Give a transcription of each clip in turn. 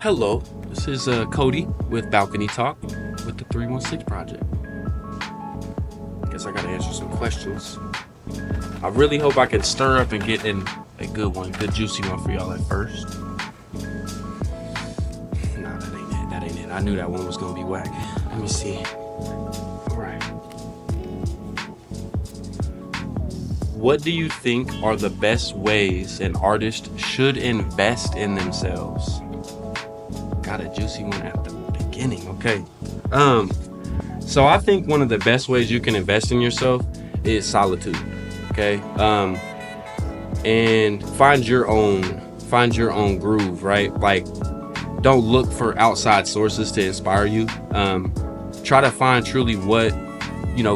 Hello, this is Cody with Balcony Talk with the 316 Project. Guess I gotta answer some questions. I really hope I can stir up and get in a good one, good juicy one for y'all at first. Nah, that ain't it. I knew that one was gonna be whack. Let me see. Alright. What do you think are the best ways an artist should invest in themselves? Got a juicy one at the beginning. Okay. So I think one of the best ways you can invest in yourself is solitude. Okay. And find your own groove, right? Like, don't look for outside sources to inspire you. Try to find truly what,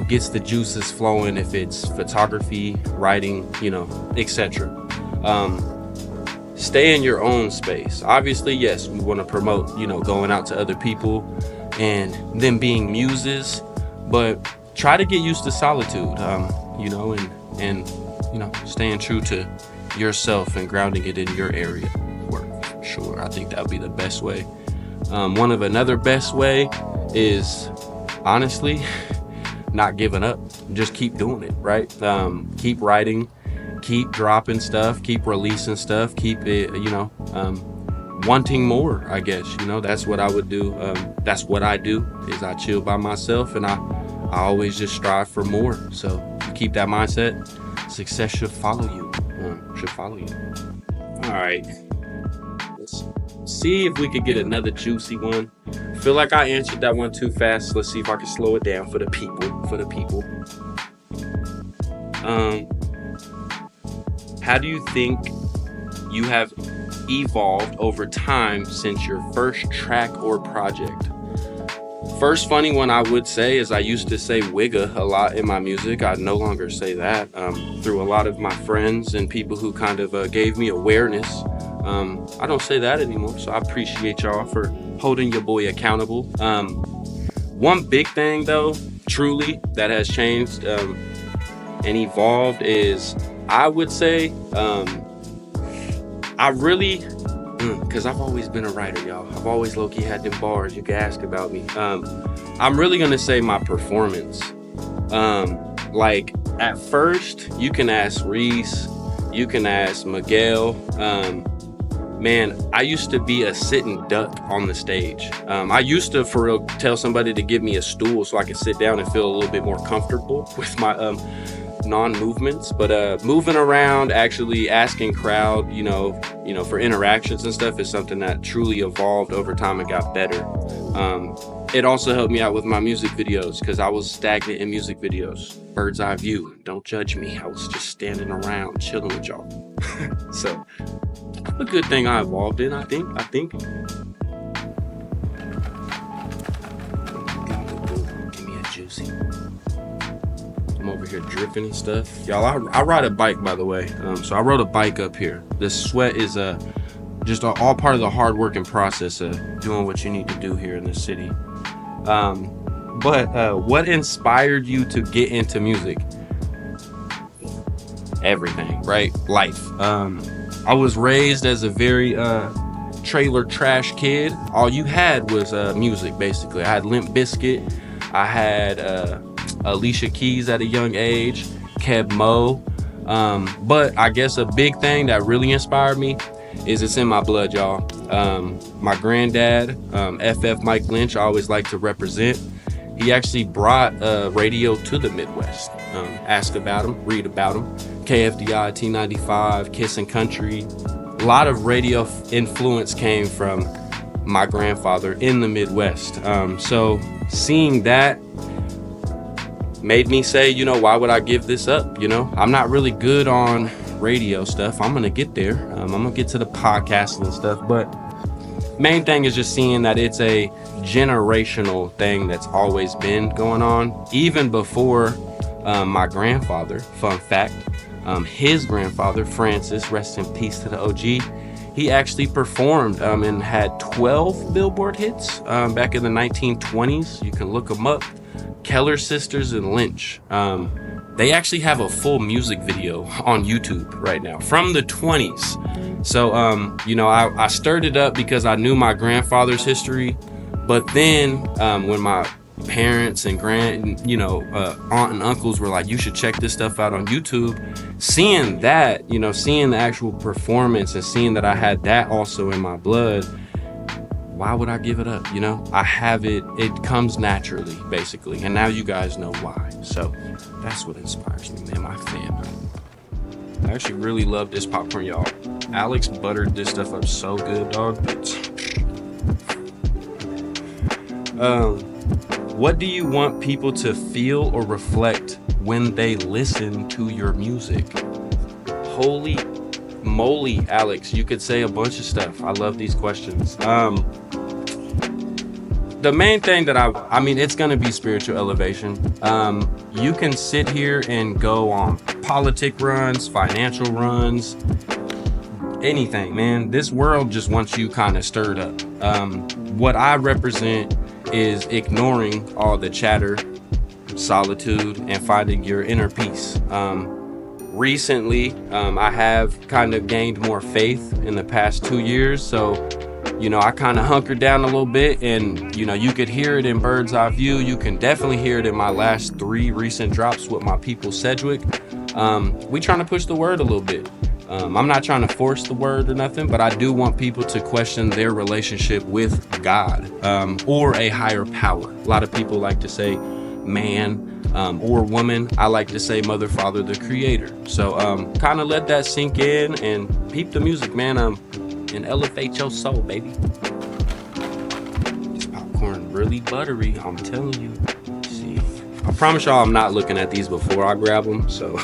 gets the juices flowing, if it's photography, writing, etc. Stay in your own space. Obviously, yes, we want to promote, going out to other people and them being muses, but try to get used to solitude, and staying true to yourself and grounding it in your area of work, for sure. I think that would be the best way. Another best way is, honestly, not giving up. Just keep doing it, right? Keep writing, keep dropping stuff, keep releasing stuff, keep it, wanting more, I guess. That's what I would do. That's what I do, is I chill by myself, and I always just strive for more. So you keep that mindset, success should follow you. All right. Let's see if we could get another juicy one. Feel like I answered that one too fast. Let's see if I can slow it down for the people. How do you think you have evolved over time since your first track or project? First funny one I would say is I used to say wigga a lot in my music. I no longer say that. Through a lot of my friends and people who kind of gave me awareness, I don't say that anymore. So I appreciate y'all for holding your boy accountable. One big thing though, truly, that has changed and evolved is, I would say, I really, because I've always been a writer, y'all. I've always low-key had them bars. You can ask about me. I'm really going to say my performance. Like, at first, you can ask Reese, you can ask Miguel. Man, I used to be a sitting duck on the stage. I used to, for real, tell somebody to give me a stool so I could sit down and feel a little bit more comfortable with my non-movements, but moving around, actually asking crowd, for interactions and stuff is something that truly evolved over time and got better. It also helped me out with my music videos, because I was stagnant in music videos. Bird's eye view, don't judge me. I was just standing around chilling with y'all. So a good thing I evolved in, I think. Give me a juicy. I'm over here dripping and stuff. Y'all, I ride a bike, by the way. So I rode a bike up here. The sweat is just all part of the hard working process of doing what you need to do here in the city. But what inspired you to get into music? Everything, right? Life. I was raised as a very trailer trash kid. All you had was music, basically. I had Limp Bizkit. I had Alicia Keys at a young age, Keb Mo. But I guess a big thing that really inspired me is it's in my blood, y'all. My granddad, FF Mike Lynch, I always like to represent. He actually brought radio to the Midwest. Ask about him, read about him. KFDI, T95, Kissin' Country. A lot of radio influence came from my grandfather in the Midwest. So seeing that made me say, why would I give this up? I'm not really good on radio stuff. I'm gonna get there. I'm gonna get to the podcasting and stuff, but main thing is just seeing that it's a generational thing that's always been going on, even before my grandfather. Fun fact, his grandfather, Francis, rest in peace to the OG, he actually performed and had 12 Billboard hits back in the 1920s. You can look them up. Keller Sisters and Lynch. They actually have a full music video on YouTube right now from the 20s. So, I stirred it up because I knew my grandfather's history. But then when my parents and aunt and uncles were like, you should check this stuff out on YouTube, seeing that, seeing the actual performance and seeing that I had that also in my blood, why would I give it up? I have it. It comes naturally, basically. And now you guys know why. So that's what inspires me, man. My family. I actually really love this popcorn, y'all. Alex buttered this stuff up so good, dog. What do you want people to feel or reflect when they listen to your music? Holy moly, Alex, you could say a bunch of stuff. I love these questions. The main thing that it's going to be spiritual elevation. You can sit here and go on politic runs, financial runs, anything, man. This world just wants you kind of stirred up. What I represent is ignoring all the chatter, solitude, and finding your inner peace. Recently, I have kind of gained more faith in the past 2 years. So, I kind of hunkered down a little bit, and, you could hear it in Bird's Eye View. You can definitely hear it in my last 3 recent drops with my people, Sedgwick. We trying to push the word a little bit. I'm not trying to force the word or nothing, but I do want people to question their relationship with God, or a higher power. A lot of people like to say man, or woman. I like to say mother, father, the creator. So kind of let that sink in and peep the music, man, and elevate your soul, baby. This popcorn really buttery, I'm telling you. See, I promise y'all I'm not looking at these before I grab them, so.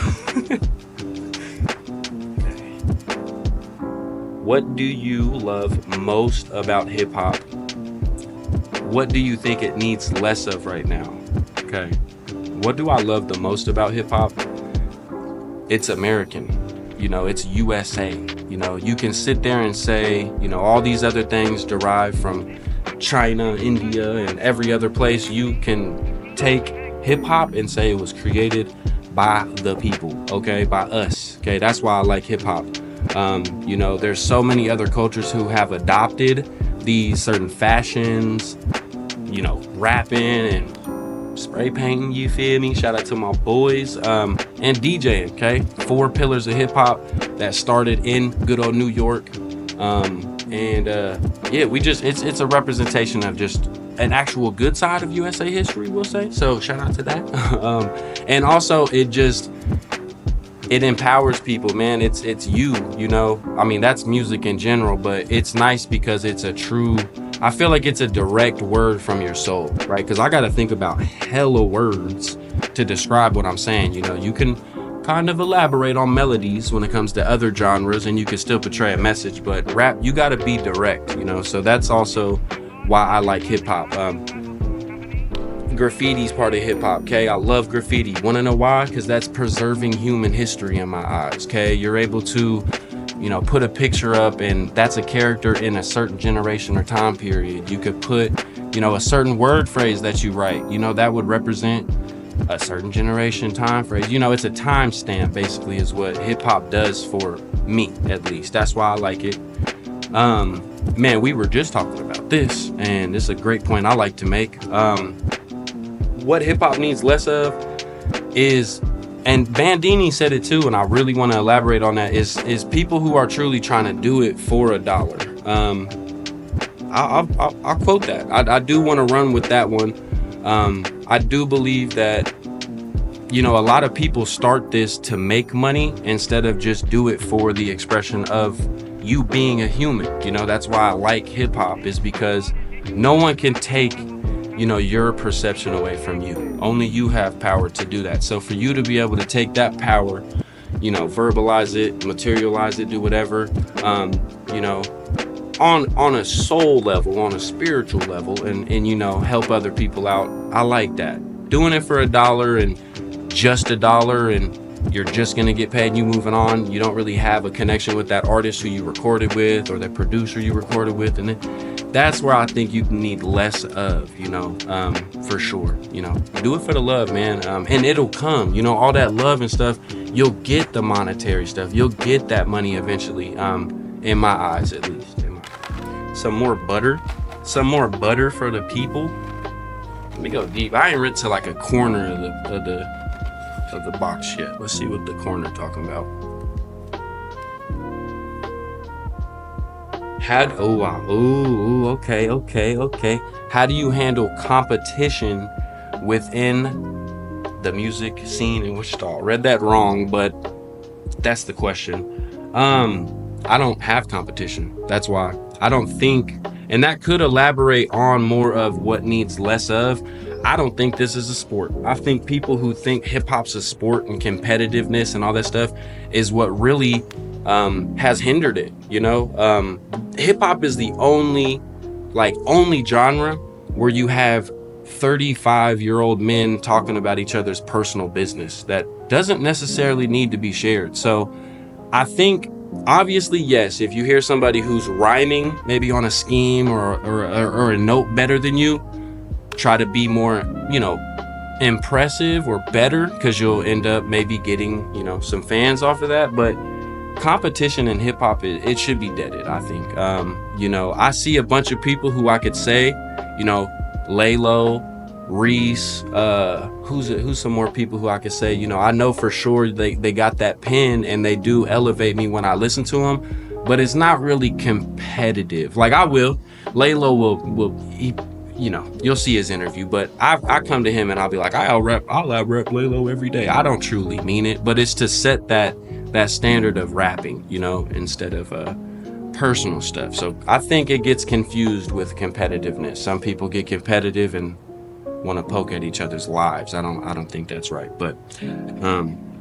What do you love most about hip hop? What do you think it needs less of right now? Okay. What do I love the most about hip hop? It's American. It's USA. You can sit there and say, all these other things derived from China, India, and every other place. You can take hip hop and say it was created by the people, okay? By us, okay? That's why I like hip hop. There's so many other cultures who have adopted these certain fashions, rapping and spray painting, you feel me? Shout out to my boys, and DJing, okay? 4 pillars of hip hop that started in good old New York. It's a representation of just an actual good side of USA history, we'll say. So shout out to that. And also it empowers people, man. It's you. That's music in general, but it's nice because I feel like it's a direct word from your soul, right? Because I got to think about hella words to describe what I'm saying. You can kind of elaborate on melodies when it comes to other genres, and you can still portray a message, but rap, you got to be direct, so that's also why I like hip hop. Graffiti's part of hip hop, okay? I love graffiti. Want to know why? Because that's preserving human history in my eyes, okay? You're able to, put a picture up, and that's a character in a certain generation or time period. You could put, a certain word phrase that you write, that would represent a certain generation time phrase. It's a time stamp, basically, is what hip hop does for me, at least. That's why I like it. Man, we were just talking about this, and this is a great point I like to make. What hip hop needs less of is, and Bandini said it too, and I really want to elaborate on that, is people who are truly trying to do it for $1. I'll quote that. I do want to run with that one. I do believe that, a lot of people start this to make money instead of just do it for the expression of you being a human. That's why I like hip hop, is because no one can take your perception away from you. Only you have power to do that. So for you to be able to take that power, verbalize it, materialize it, do whatever, on a soul level, on a spiritual level, and help other people out. I like that. Doing it for $1 and just $1, and you're just gonna get paid and you moving on. You don't really have a connection with that artist who you recorded with or that producer you recorded with, and then that's where I think you need less of, for sure. Do it for the love, man. And it'll come, all that love and stuff. You'll get the monetary stuff. You'll get that money eventually. In my eyes, at least. Some more butter for the people. Let me go deep. I ain't read to like a corner of the box yet. Let's see what the corner talking about. Okay. How do you handle competition within the music scene in Wichita? Read that wrong, but that's the question. I don't have competition. That's why. I don't think, and that could elaborate on more of what needs less of. I don't think this is a sport. I think people who think hip hop's a sport and competitiveness and all that stuff is what really has hindered it. Hip hop is the only genre where you have 35-year-old men talking about each other's personal business that doesn't necessarily need to be shared. So I think, obviously, yes, if you hear somebody who's rhyming maybe on a scheme or a note better than you, try to be more, impressive or better, because you'll end up maybe getting, some fans off of that. But competition in hip hop, it should be deaded, I think. I see a bunch of people who I could say, Laylo, Reese, who's some more people who I could say, I know for sure they got that pen and they do elevate me when I listen to them, but it's not really competitive. Like Laylo will you'll see his interview, but I come to him and I'll be like, I'll out rap Laylo every day. I don't truly mean it, but it's to set that standard of rapping, instead of personal stuff. So I think it gets confused with competitiveness. Some people get competitive and want to poke at each other's lives. I don't think that's right. But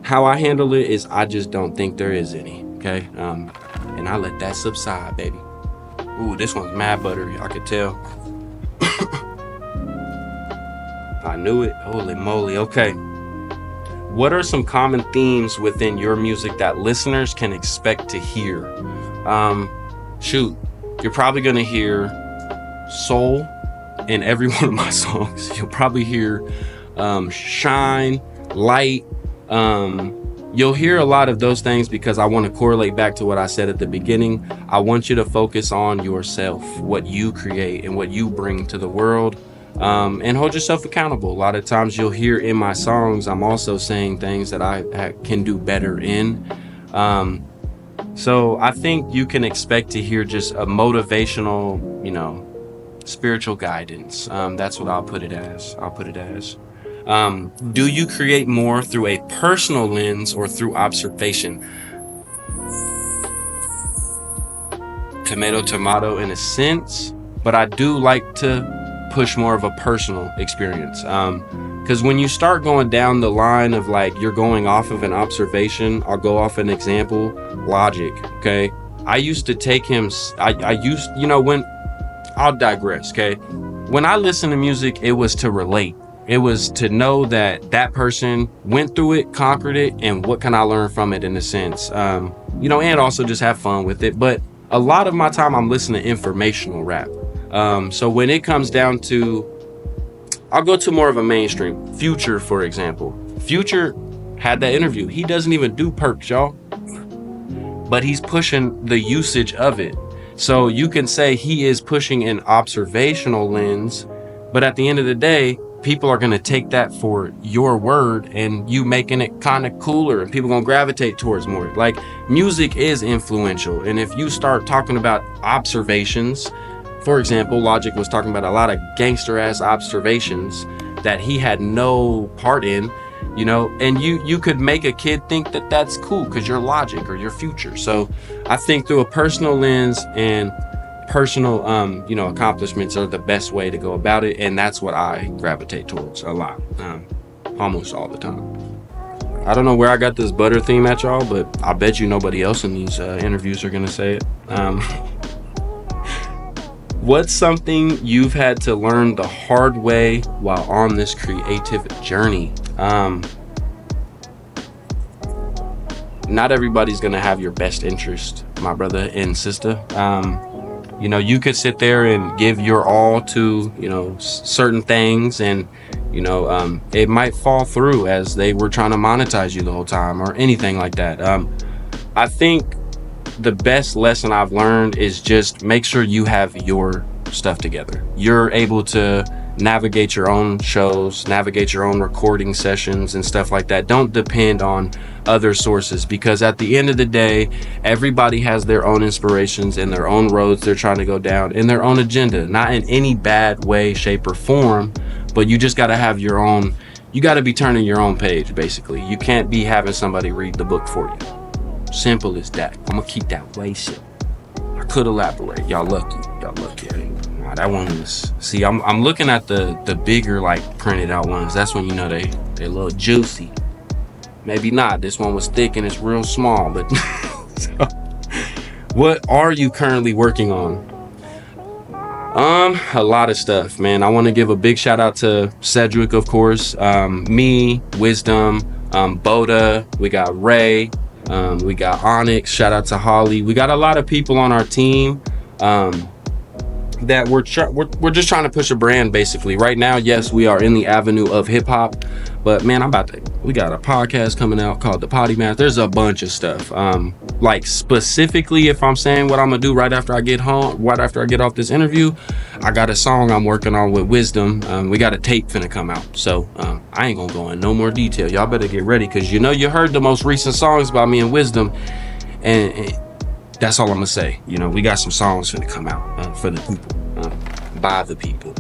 how I handle it is I just don't think there is any. Okay, and I let that subside, baby. Ooh, this one's mad buttery. I could tell. I knew it. Holy moly. Okay. What are some common themes within your music that listeners can expect to hear? You're probably gonna hear soul in every one of my songs. You'll probably hear shine, light. You'll hear a lot of those things because I want to correlate back to what I said at the beginning. I want you to focus on yourself, what you create and what you bring to the world, and hold yourself accountable. A lot of times you'll hear in my songs, I'm also saying things that I can do better in. So I think you can expect to hear just a motivational, spiritual guidance. That's what I'll put it as. Do you create more through a personal lens or through observation? Tomato in a sense, but I do like to push more of a personal experience. Because when you start going down the line of like you're going off of an observation, I'll go off an example, Logic. Okay, I used to take him. I'll digress. Okay, when I listen to music, it was to relate. It was to know that person went through it, conquered it, and what can I learn from it in a sense, and also just have fun with it. But a lot of my time I'm listening to informational rap. So when it comes down to, I'll go to more of a mainstream. Future, for example. Future had that interview. He doesn't even do perks, y'all. But he's pushing the usage of it. So you can say he is pushing an observational lens, but at the end of the day, people are going to take that for your word and you making it kind of cooler and people going to gravitate towards more. Like, music is influential. And if you start talking about observations, for example, Logic was talking about a lot of gangster ass observations that he had no part in, and you could make a kid think that that's cool because you're Logic or your Future. So I think through a personal lens and personal accomplishments are the best way to go about it, and that's what I gravitate towards a lot, almost all the time. I don't know where I got this butter theme at, y'all, but I bet you nobody else in these interviews are gonna say it. What's something you've had to learn the hard way while on this creative journey? Not everybody's gonna have your best interest, my brother and sister. You know, you could sit there and give your all to, you know, certain things, and, you know, it might fall through as they were trying to monetize you the whole time or anything like that. I think the best lesson I've learned is just make sure you have your stuff together. You're able to navigate your own shows, navigate your own recording sessions and stuff like that. Don't depend on other sources, because at the end of the day, everybody has their own inspirations and their own roads they're trying to go down, and their own agenda, not in any bad way, shape, or form, but you just got to have your own. You got to be turning your own page, basically. You can't be having somebody read the book for you. Simple as that. I'm gonna keep that way simple. I could elaborate. Y'all lucky. Nah, that one was. See, I'm looking at the bigger, like, printed out ones. That's when you know they're a little juicy. Maybe not. This one was thick and it's real small. But so, what are you currently working on? A lot of stuff, man. I want to give a big shout out to Sedgwick, of course. Me, Wisdom, Boda. We got Ray. We got Onyx. Shout out to Holly. We got a lot of people on our team that we're just trying to push a brand, basically. Right now, yes, we are in the avenue of hip hop, but man, we got a podcast coming out called The Potty Math. There's a bunch of stuff. Like, specifically, if I'm saying what I'm gonna do right after I get home, right after I get off this interview, I got a song I'm working on with Wisdom. We got a tape finna come out, so I ain't gonna go in no more detail. Y'all better get ready, because you know you heard the most recent songs by me and Wisdom, and that's all I'm gonna say. You know, we got some songs finna come out for the people, by the people.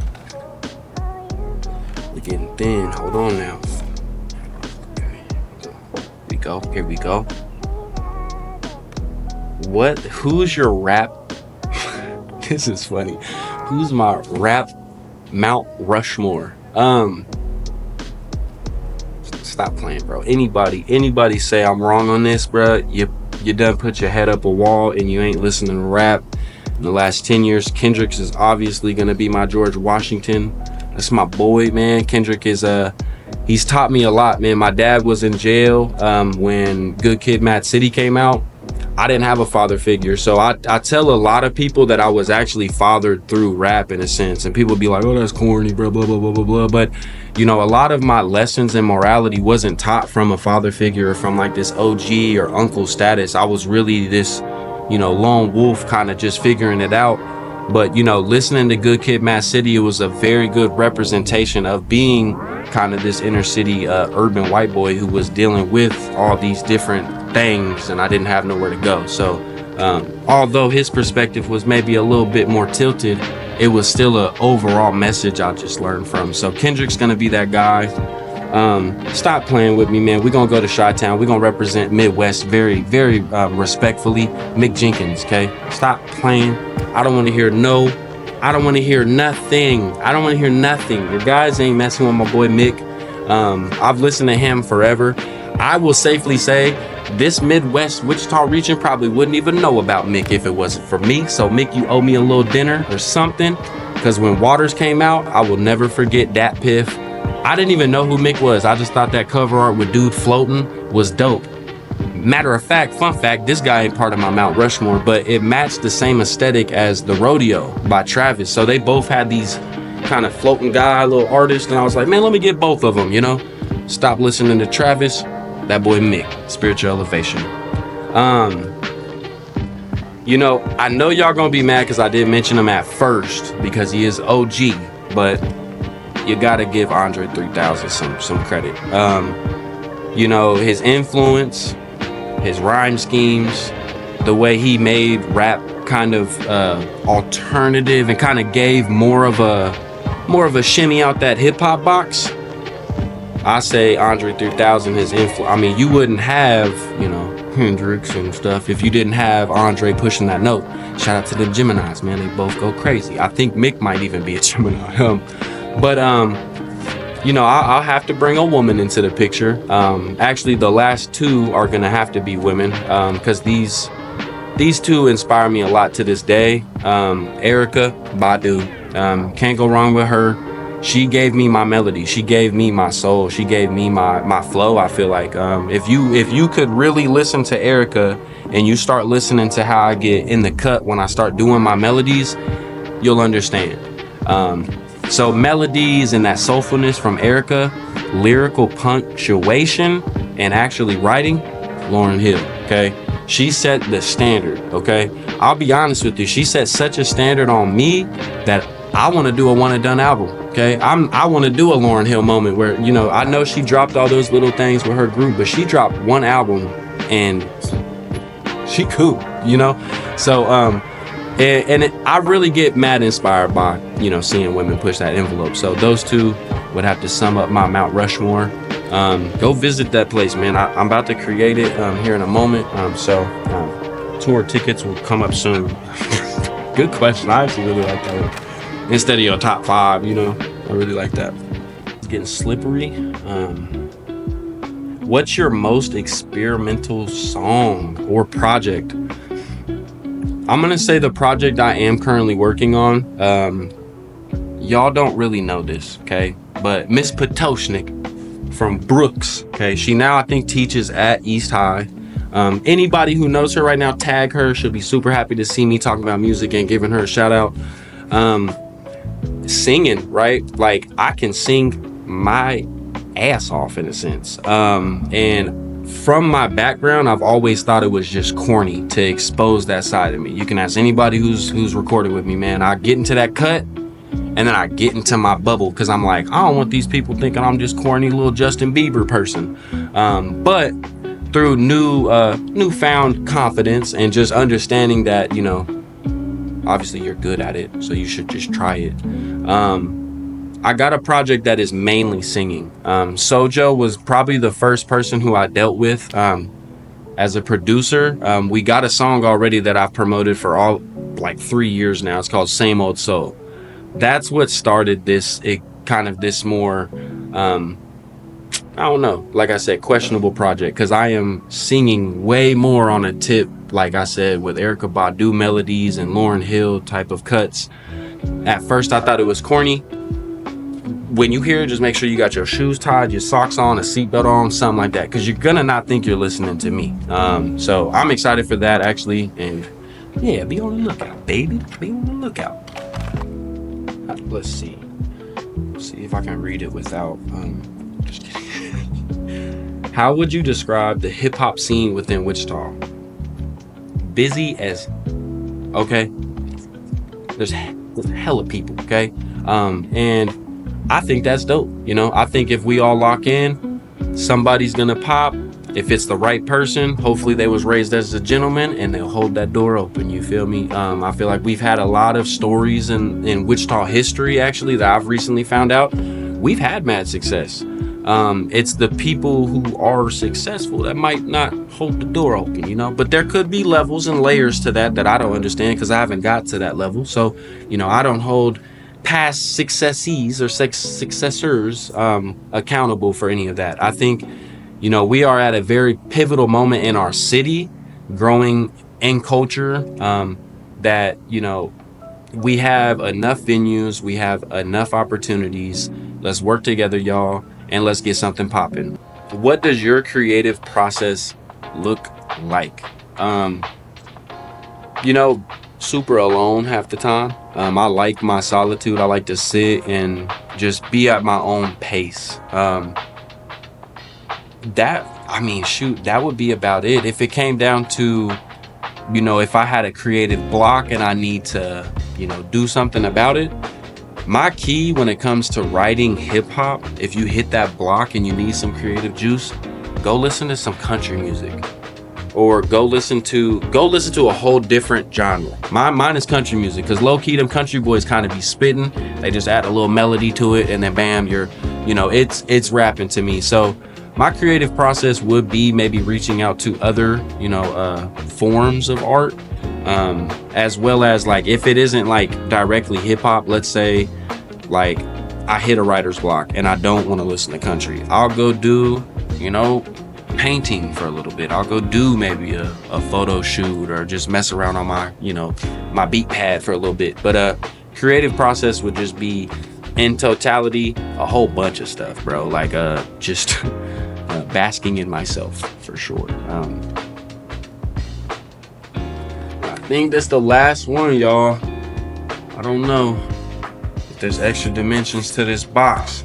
We're getting thin. Hold on now. Okay, here we go. Who's your rap? This is funny. Who's my rap Mount Rushmore? Stop playing, bro. Anybody say I'm wrong on this, bro? You done put your head up a wall and you ain't listening to rap. In the last 10 years, Kendrick's is obviously gonna be my George Washington. That's my boy, man. Kendrick is he's taught me a lot, man. My dad was in jail when Good Kid, Mad City came out. I didn't have a father figure, so I tell a lot of people that I was actually fathered through rap, in a sense, and people be like, oh, that's corny, blah blah blah blah blah blah. But you know, a lot of my lessons in morality wasn't taught from a father figure or from like this OG or uncle status. I was really this, you know, lone wolf, kind of just figuring it out. But you know, listening to Good Kid, Mad City, it was a very good representation of being kind of this inner city urban white boy who was dealing with all these different things, and I didn't have nowhere to go. So although his perspective was maybe a little bit more tilted, it was still a overall message I just learned from. So Kendrick's gonna be that guy. Stop playing with me, man. We're gonna go to Chi-Town. We're gonna represent Midwest very, very respectfully. Mick Jenkins, okay? Stop playing. I don't want to hear I don't want to hear nothing. Your guys ain't messing with my boy Mick. I've listened to him forever. I will safely say this Midwest Wichita region probably wouldn't even know about Mick if it wasn't for me. So Mick, you owe me a little dinner or something, because when Waters came out, I will never forget Dat Piff. I didn't even know who Mick was. I just thought that cover art with dude floating was dope. Matter of fact, fun fact, this guy ain't part of my Mount Rushmore, but it matched the same aesthetic as The Rodeo by Travis. So they both had these kind of floating guy, little artists, and I was like, man, let me get both of them, you know? Stop listening to Travis, that boy Mick, Spiritual Elevation. You know, I know y'all gonna be mad because I did mention him at first because he is OG, but you gotta give Andre 3000 some credit. You know, his influence, his rhyme schemes, the way he made rap kind of alternative and kind of gave more of a shimmy out that hip hop box. I say Andre 3000, his influence. I mean, you wouldn't have, you know, Hendrix and stuff if you didn't have Andre pushing that note. Shout out to the Geminis, man. They both go crazy. I think Mick might even be a Gemini. But you know, I'll have to bring a woman into the picture. Actually, the last two are gonna have to be women, because these two inspire me a lot to this day. Erykah Badu, can't go wrong with her. She gave me my melody. She gave me my soul. She gave me my flow. I feel like if you could really listen to Erykah and you start listening to how I get in the cut when I start doing my melodies, you'll understand. So melodies and that soulfulness from Erica, lyrical punctuation, and actually writing, Lauryn Hill, okay? She set the standard, okay? I'll be honest with you, she set such a standard on me that I want to do a one and done album, okay? I want to do a Lauryn Hill moment where, you know, I know she dropped all those little things with her group, but she dropped one album and she cool, you know? So, I really get mad inspired by, you know, seeing women push that envelope. So those two would have to sum up my Mount Rushmore. Go visit that place, man. I'm about to create it here in a moment. Tour tickets will come up soon. Good question. I actually really like that one. Instead of your top 5, you know, I really like that. It's getting slippery. What's your most experimental song or project? I'm gonna say the project I am currently working on. Y'all don't really know this, okay? But Miss Potoshnik from Brooks, okay? She now I think teaches at East High. Anybody who knows her right now, tag her. She'll be super happy to see me talking about music and giving her a shout out. Singing, right? Like I can sing my ass off in a sense. And from my background, I've always thought it was just corny to expose that side of me. You can ask anybody who's recorded with me, man. I get into that cut and then I get into my bubble because I'm like, I don't want these people thinking I'm just corny little Justin Bieber person. But through newfound confidence and just understanding that, you know, obviously you're good at it, so you should just try it. I got a project that is mainly singing. Sojo was probably the first person who I dealt with as a producer. We got a song already that I've promoted for all like 3 years now. It's called Same Old Soul. That's what started this more, I don't know, like I said, questionable project, because I am singing way more on a tip, like I said, with Erykah Badu melodies and Lauryn Hill type of cuts. At first I thought it was corny. When you hear it, just make sure you got your shoes tied, your socks on, a seatbelt on, something like that, because you're gonna not think you're listening to me. So I'm excited for that, actually, and yeah, be on the lookout, baby. Be on the lookout. Let's see if I can read it without. Just kidding. How would you describe the hip hop scene within Wichita? Busy as, okay. There's hella people, okay, and I think that's dope. You know, I think if we all lock in, somebody's gonna pop. If it's the right person, hopefully they was raised as a gentleman and they'll hold that door open. You feel me? I feel like we've had a lot of stories in Wichita history, actually, that I've recently found out. We've had mad success. It's the people who are successful that might not hold the door open, you know, but there could be levels and layers to that I don't understand because I haven't got to that level. So, you know, I don't hold past successees or successors accountable for any of that. I think, you know, we are at a very pivotal moment in our city, growing in culture, that, you know, we have enough venues, we have enough opportunities. Let's work together, y'all, and let's get something popping. What does your creative process look like? You know, super alone half the time. I like my solitude. I like to sit and just be at my own pace. That would be about it. If it came down to, you know, if I had a creative block and I need to, you know, do something about it, my key when it comes to writing hip hop, if you hit that block and you need some creative juice, go listen to some country music. Or go listen to a whole different genre. Mine is country music, because low-key them country boys kind of be spitting. They just add a little melody to it and then bam, it's rapping to me. So my creative process would be maybe reaching out to other, you know, forms of art, as well as, like, if it isn't like directly hip-hop, let's say like I hit a writer's block and I don't want to listen to country, I'll go do, you know, painting for a little bit. I'll go do maybe a photo shoot or just mess around on my, you know, my beat pad for a little bit. But creative process would just be, in totality, a whole bunch of stuff, bro. Like just basking in myself, for sure. think that's the last one, y'all. I don't know if there's extra dimensions to this box,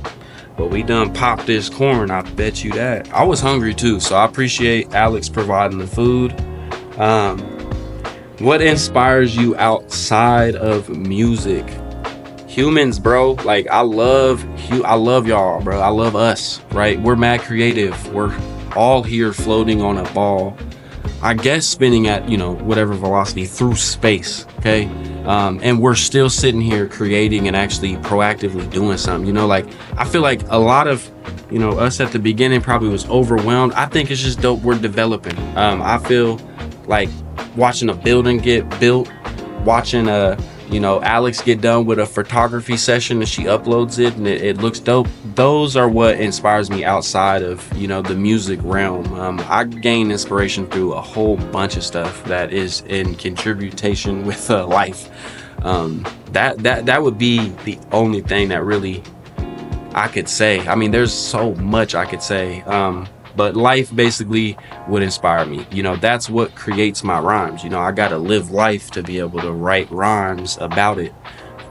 but we done popped this corn, I bet you that. I was hungry too, so I appreciate Alex providing the food. What inspires you outside of music? Humans, bro. Like, I love y'all, bro. I love us, right? We're mad creative. We're all here floating on a ball, I guess, spinning at, whatever velocity through space. Okay. And we're still sitting here creating and actually proactively doing something. Like, I feel like a lot of us at the beginning probably was overwhelmed. I think it's just dope we're developing. I feel like watching a building get built, watching Alex get done with a photography session and she uploads it and it looks dope. Those are what inspires me outside of the music realm. I gain inspiration through a whole bunch of stuff that is in contribution with life. That would be the only thing that really I could say. I mean, there's so much I could say, but life basically would inspire me. That's what creates my rhymes. I gotta live life to be able to write rhymes about it.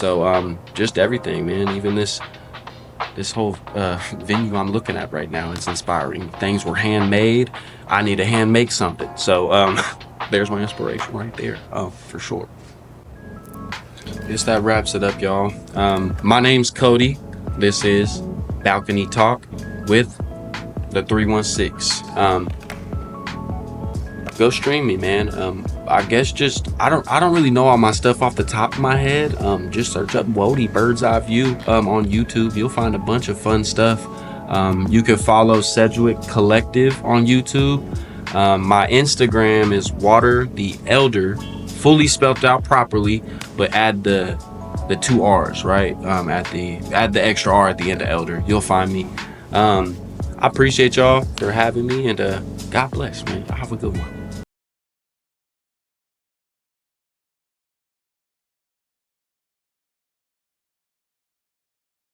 So just everything, man. Even this whole venue I'm looking at right now is inspiring. Things were handmade. I need to hand make something. So there's my inspiration right there. Oh, for sure. Guess that wraps it up, y'all. My name's Cody. This is Balcony Talk with the 316. Go stream me, man. I guess I don't really know all my stuff off the top of my head. Just search up Wody Bird's Eye View on YouTube. You'll find a bunch of fun stuff. You can follow Sedgwick Collective on YouTube. My Instagram is Water the Elder, fully spelled out properly, but add the 2 R's, right? Add the extra R at the end of Elder. You'll find me. I appreciate y'all for having me, and God bless, man. Have a good one.